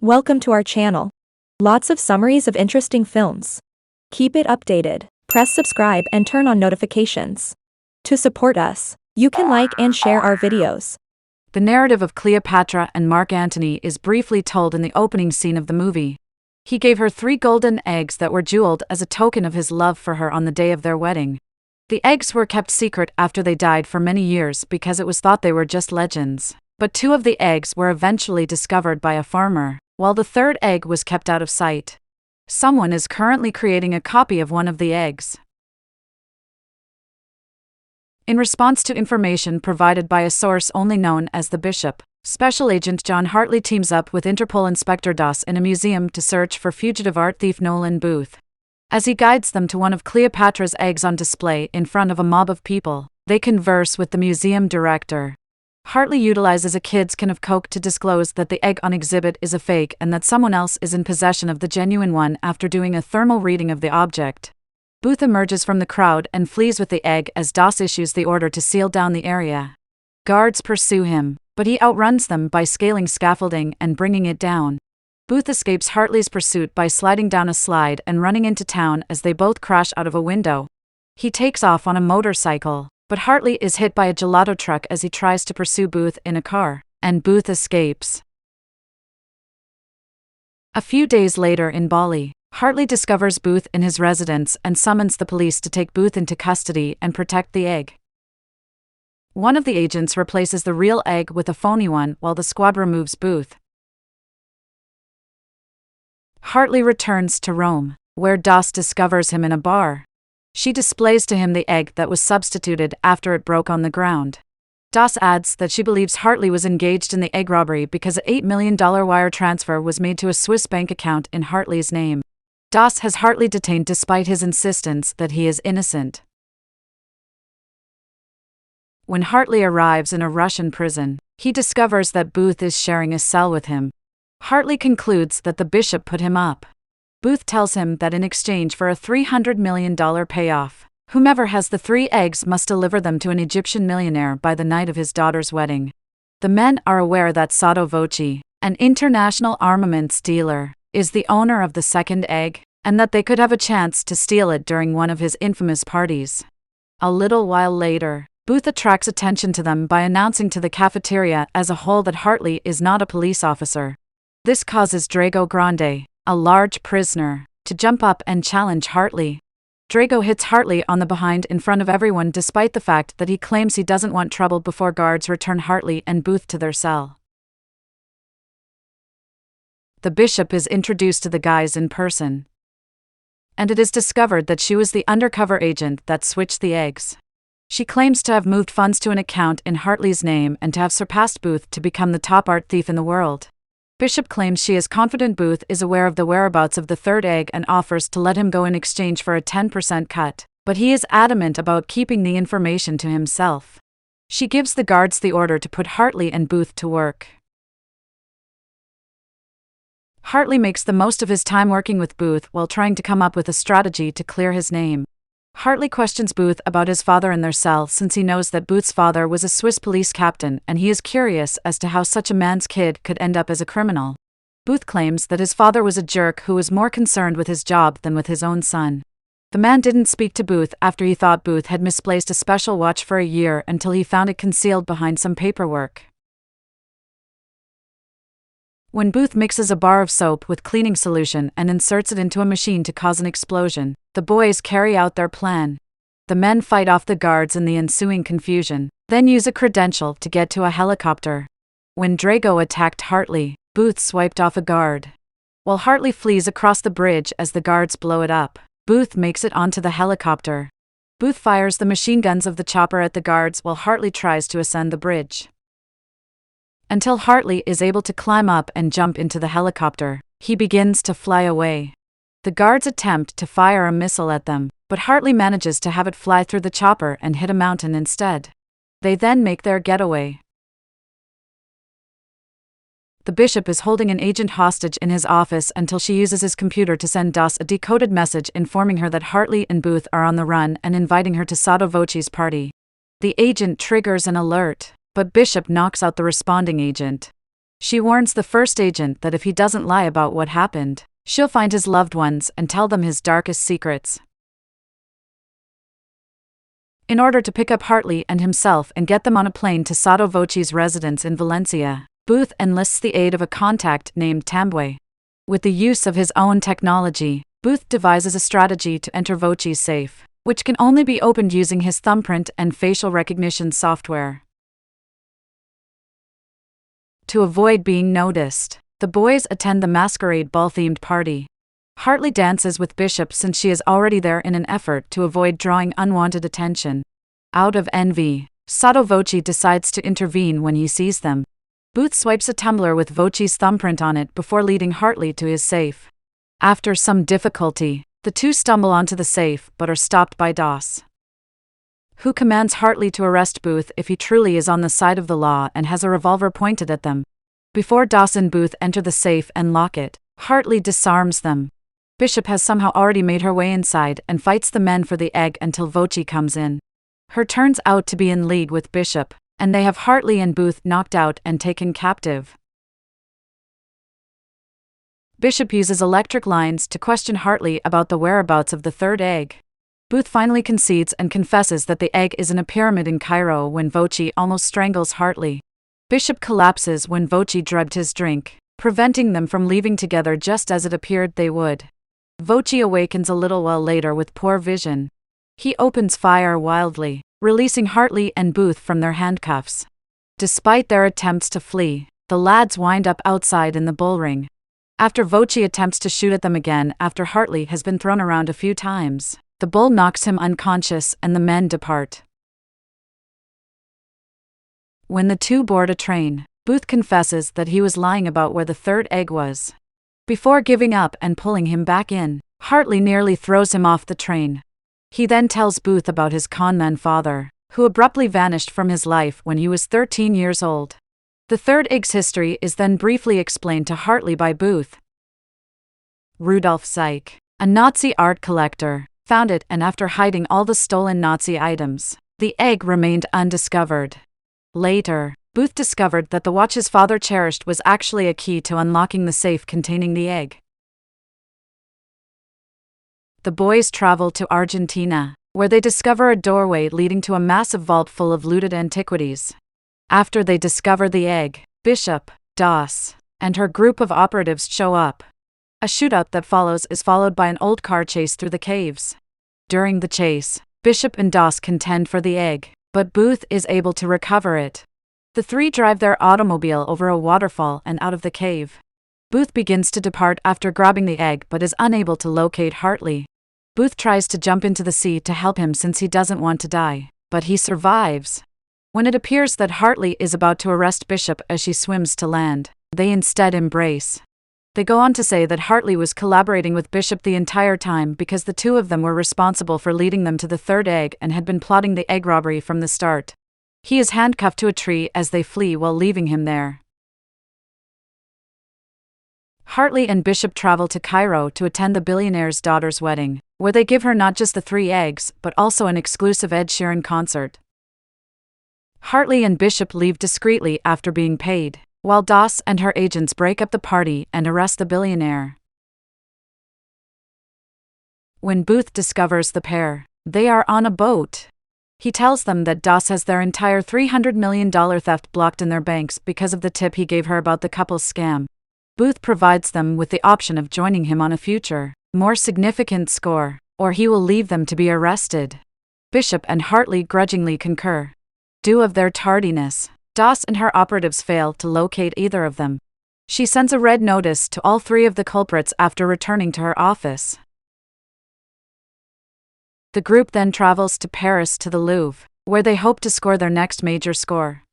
Welcome to our channel. Lots of summaries of interesting films. Keep it updated. Press subscribe and turn on notifications. To support us, you can like and share our videos. The narrative of Cleopatra and Mark Antony is briefly told in the opening scene of the movie. He gave her 3 golden eggs that were jeweled as a token of his love for her on the day of their wedding. The eggs were kept secret after they died for many years because it was thought they were just legends. But 2 of the eggs were eventually discovered by a farmer, while the 3rd egg was kept out of sight. Someone is currently creating a copy of one of the eggs. In response to information provided by a source only known as the Bishop, Special Agent John Hartley teams up with Interpol Inspector Doss in a museum to search for fugitive art thief Nolan Booth. As he guides them to one of Cleopatra's eggs on display in front of a mob of people, they converse with the museum director. Hartley utilizes a kid's can of Coke to disclose that the egg on exhibit is a fake and that someone else is in possession of the genuine one after doing a thermal reading of the object. Booth emerges from the crowd and flees with the egg as Doss issues the order to seal down the area. Guards pursue him, but he outruns them by scaling scaffolding and bringing it down. Booth escapes Hartley's pursuit by sliding down a slide and running into town as they both crash out of a window. He takes off on a motorcycle, but Hartley is hit by a gelato truck as he tries to pursue Booth in a car, and Booth escapes. A few days later in Bali, Hartley discovers Booth in his residence and summons the police to take Booth into custody and protect the egg. One of the agents replaces the real egg with a phony one while the squad removes Booth. Hartley returns to Rome, where Doss discovers him in a bar. She displays to him the egg that was substituted after it broke on the ground. Doss adds that she believes Hartley was engaged in the egg robbery because an $8 million wire transfer was made to a Swiss bank account in Hartley's name. Doss has Hartley detained despite his insistence that he is innocent. When Hartley arrives in a Russian prison, he discovers that Booth is sharing a cell with him. Hartley concludes that the bishop put him up. Booth tells him that in exchange for a $300 million payoff, whomever has the 3 eggs must deliver them to an Egyptian millionaire by the night of his daughter's wedding. The men are aware that Sotto Voce, an international armaments dealer, is the owner of the 2nd egg, and that they could have a chance to steal it during one of his infamous parties. A little while later, Booth attracts attention to them by announcing to the cafeteria as a whole that Hartley is not a police officer. This causes Drago Grande, a large prisoner, to jump up and challenge Hartley. Drago hits Hartley on the behind in front of everyone despite the fact that he claims he doesn't want trouble before guards return Hartley and Booth to their cell. The bishop is introduced to the guys in person, and it is discovered that she was the undercover agent that switched the eggs. She claims to have moved funds to an account in Hartley's name and to have surpassed Booth to become the top art thief in the world. Bishop claims she is confident Booth is aware of the whereabouts of the 3rd egg and offers to let him go in exchange for a 10% cut, but he is adamant about keeping the information to himself. She gives the guards the order to put Hartley and Booth to work. Hartley makes the most of his time working with Booth while trying to come up with a strategy to clear his name. Hartley questions Booth about his father in their cell since he knows that Booth's father was a Swiss police captain and he is curious as to how such a man's kid could end up as a criminal. Booth claims that his father was a jerk who was more concerned with his job than with his own son. The man didn't speak to Booth after he thought Booth had misplaced a special watch for a year until he found it concealed behind some paperwork. When Booth mixes a bar of soap with cleaning solution and inserts it into a machine to cause an explosion, the boys carry out their plan. The men fight off the guards in the ensuing confusion, then use a credential to get to a helicopter. When Drago attacked Hartley, Booth swiped off a guard. While Hartley flees across the bridge as the guards blow it up, Booth makes it onto the helicopter. Booth fires the machine guns of the chopper at the guards while Hartley tries to ascend the bridge. Until Hartley is able to climb up and jump into the helicopter, he begins to fly away. The guards attempt to fire a missile at them, but Hartley manages to have it fly through the chopper and hit a mountain instead. They then make their getaway. The bishop is holding an agent hostage in his office until she uses his computer to send Doss a decoded message informing her that Hartley and Booth are on the run and inviting her to Sotto Voce's party. The agent triggers an alert, but Bishop knocks out the responding agent. She warns the first agent that if he doesn't lie about what happened, she'll find his loved ones and tell them his darkest secrets. In order to pick up Hartley and himself and get them on a plane to Sotto Voce's residence in Valencia, Booth enlists the aid of a contact named Tambwe. With the use of his own technology, Booth devises a strategy to enter Voce's safe, which can only be opened using his thumbprint and facial recognition software. To avoid being noticed, the boys attend the masquerade ball-themed party. Hartley dances with Bishop since she is already there in an effort to avoid drawing unwanted attention. Out of envy, Sotto Voce decides to intervene when he sees them. Booth swipes a tumbler with Voce's thumbprint on it before leading Hartley to his safe. After some difficulty, the two stumble onto the safe but are stopped by Doss, who commands Hartley to arrest Booth if he truly is on the side of the law and has a revolver pointed at them. Before Doss and Booth enter the safe and lock it, Hartley disarms them. Bishop has somehow already made her way inside and fights the men for the egg until Voce comes in. Her turns out to be in league with Bishop, and they have Hartley and Booth knocked out and taken captive. Bishop uses electric lines to question Hartley about the whereabouts of the third egg. Booth finally concedes and confesses that the egg is in a pyramid in Cairo when Voce almost strangles Hartley. Bishop collapses when Voce drugged his drink, preventing them from leaving together just as it appeared they would. Voce awakens a little while later with poor vision. He opens fire wildly, releasing Hartley and Booth from their handcuffs. Despite their attempts to flee, the lads wind up outside in the bullring. After Voce attempts to shoot at them again after Hartley has been thrown around a few times, the bull knocks him unconscious and the men depart. When the two board a train, Booth confesses that he was lying about where the third egg was. Before giving up and pulling him back in, Hartley nearly throws him off the train. He then tells Booth about his conman father, who abruptly vanished from his life when he was 13 years old. The third egg's history is then briefly explained to Hartley by Booth. Rudolf Seich, a Nazi art collector, found it, and after hiding all the stolen Nazi items, the egg remained undiscovered. Later, Booth discovered that the watch his father cherished was actually a key to unlocking the safe containing the egg. The boys travel to Argentina, where they discover a doorway leading to a massive vault full of looted antiquities. After they discover the egg, Bishop, Doss, and her group of operatives show up. A shootout that follows is followed by an old car chase through the caves. During the chase, Bishop and Doss contend for the egg, but Booth is able to recover it. The three drive their automobile over a waterfall and out of the cave. Booth begins to depart after grabbing the egg but is unable to locate Hartley. Booth tries to jump into the sea to help him since he doesn't want to die, but he survives. When it appears that Hartley is about to arrest Bishop as she swims to land, they instead embrace. They go on to say that Hartley was collaborating with Bishop the entire time because the two of them were responsible for leading them to the third egg and had been plotting the egg robbery from the start. He is handcuffed to a tree as they flee while leaving him there. Hartley and Bishop travel to Cairo to attend the billionaire's daughter's wedding, where they give her not just the 3 eggs, but also an exclusive Ed Sheeran concert. Hartley and Bishop leave discreetly after being paid, while Doss and her agents break up the party and arrest the billionaire. When Booth discovers the pair, they are on a boat. He tells them that Doss has their entire $300 million theft blocked in their banks because of the tip he gave her about the couple's scam. Booth provides them with the option of joining him on a future, more significant score, or he will leave them to be arrested. Bishop and Hartley grudgingly concur. Due of their tardiness, Doss and her operatives fail to locate either of them. She sends a red notice to all 3 of the culprits after returning to her office. The group then travels to Paris to the Louvre, where they hope to score their next major score.